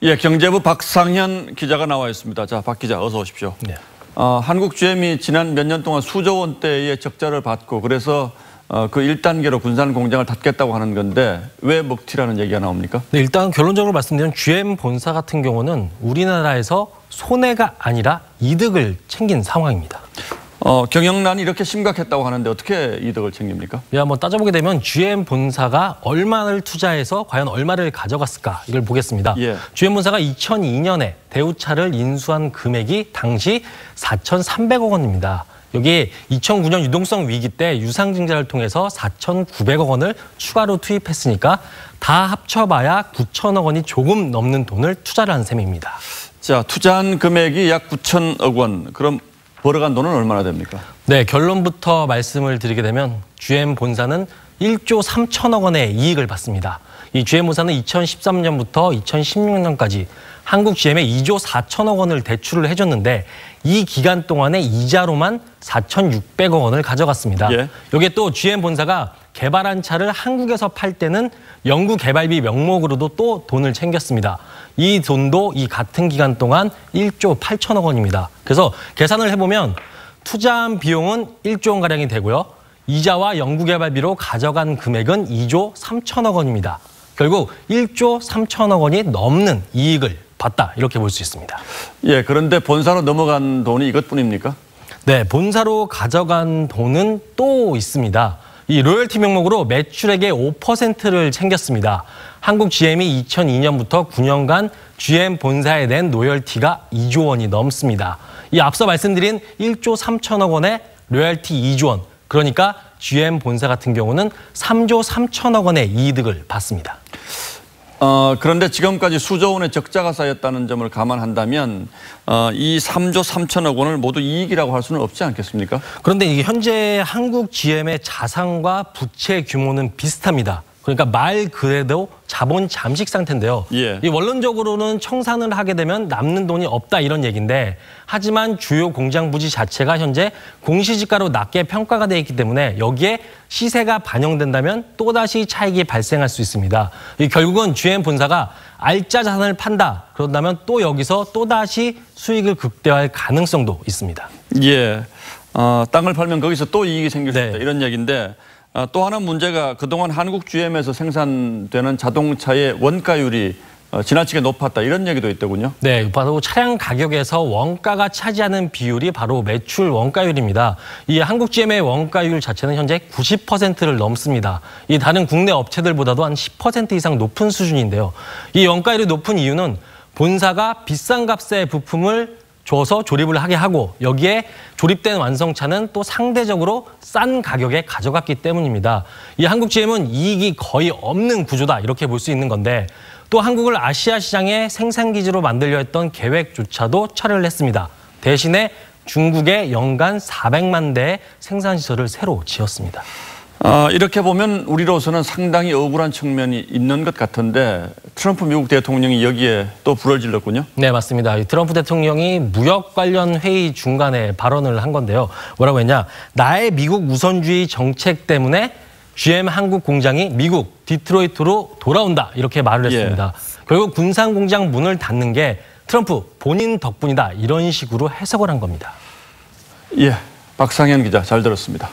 예, 경제부 박상현 기자가 나와 있습니다. 자, 박 기자 어서 오십시오. 네. 한국 GM이 지난 몇 년 동안 수조 원대의 적자를 받고 그래서 그 1단계로 군산 공장을 닫겠다고 하는 건데 왜 먹튀라는 얘기가 나옵니까? 네, 일단 결론적으로 말씀드리면 GM 본사 같은 경우는 우리나라에서 손해가 아니라 이득을 챙긴 상황입니다. 경영난이 이렇게 심각했다고 하는데 어떻게 이득을 챙깁니까? 예, 한번 따져보게 되면 GM 본사가 얼마를 투자해서 과연 얼마를 가져갔을까 이걸 보겠습니다. 예. GM 본사가 2002년에 대우차를 인수한 금액이 당시 4,300억 원입니다. 여기 2009년 유동성 위기 때 유상증자를 통해서 4,900억 원을 추가로 투입했으니까 다 합쳐봐야 9천억 원이 조금 넘는 돈을 투자를 한 셈입니다. 자, 투자한 금액이 약 9천억 원. 그럼 벌어간 돈은 얼마나 됩니까? 네, 결론부터 말씀을 드리게 되면 GM 본사는 1조 3천억 원의 이익을 받습니다. 이 GM 본사는 2013년부터 2016년까지 한국 GM에 2조 4천억 원을 대출을 해줬는데 이 기간 동안에 이자로만 4,600억 원을 가져갔습니다. 예. 여기에 또 GM 본사가 개발한 차를 한국에서 팔 때는 연구개발비 명목으로도 또 돈을 챙겼습니다. 이 돈도 이 같은 기간 동안 1조 8천억 원입니다. 그래서 계산을 해보면 투자한 비용은 1조 원가량이 되고요. 이자와 연구개발비로 가져간 금액은 2조 3천억 원입니다. 결국 1조 3천억 원이 넘는 이익을 봤다 이렇게 볼 수 있습니다. 예, 그런데 본사로 넘어간 돈이 이것뿐입니까? 네, 본사로 가져간 돈은 또 있습니다. 이 로열티 명목으로 매출액의 5%를 챙겼습니다. 한국 GM이 2002년부터 9년간 GM 본사에 낸 로열티가 2조 원이 넘습니다. 이 앞서 말씀드린 1조 3천억 원의 로열티 2조 원, 그러니까 GM 본사 같은 경우는 3조 3천억 원의 이득을 받습니다. 그런데 지금까지 수조 원의 적자가 쌓였다는 점을 감안한다면 이 3조 3천억 원을 모두 이익이라고 할 수는 없지 않겠습니까? 그런데 이게 현재 한국 GM의 자산과 부채 규모는 비슷합니다. 그러니까 말 그대로 자본 잠식 상태인데요. 예. 이 원론적으로는 청산을 하게 되면 남는 돈이 없다 이런 얘기인데 하지만 주요 공장 부지 자체가 현재 공시지가로 낮게 평가가 돼 있기 때문에 여기에 시세가 반영된다면 또다시 차익이 발생할 수 있습니다. 결국은 GM 본사가 알짜 자산을 판다. 그런다면 또 여기서 또다시 수익을 극대화할 가능성도 있습니다. 예, 땅을 팔면 거기서 또 이익이 생길 수 있다 네. 이런 얘기인데 또 하나 문제가 그동안 한국 GM에서 생산되는 자동차의 원가율이 지나치게 높았다 이런 얘기도 있더군요. 네, 바로 차량 가격에서 원가가 차지하는 비율이 바로 매출 원가율입니다. 이 한국 GM의 원가율 자체는 현재 90%를 넘습니다. 이 다른 국내 업체들보다도 한 10% 이상 높은 수준인데요. 이 원가율이 높은 이유는 본사가 비싼 값의 부품을 줘서 조립을 하게 하고 여기에 조립된 완성차는 또 상대적으로 싼 가격에 가져갔기 때문입니다. 이 한국 GM은 이익이 거의 없는 구조다 이렇게 볼 수 있는 건데 또 한국을 아시아 시장의 생산기지로 만들려 했던 계획조차도 철회를 했습니다. 대신에 중국에 연간 400만 대의 생산시설을 새로 지었습니다. 이렇게 보면 우리로서는 상당히 억울한 측면이 있는 것 같은데 트럼프 미국 대통령이 여기에 또 불을 질렀군요. 네, 맞습니다. 트럼프 대통령이 무역 관련 회의 중간에 발언을 한 건데요. 뭐라고 했냐? 나의 미국 우선주의 정책 때문에 GM 한국 공장이 미국 디트로이트로 돌아온다 이렇게 말을 했습니다. 예. 결국 군산 공장 문을 닫는 게 트럼프 본인 덕분이다 이런 식으로 해석을 한 겁니다. 예, 박상현 기자 잘 들었습니다.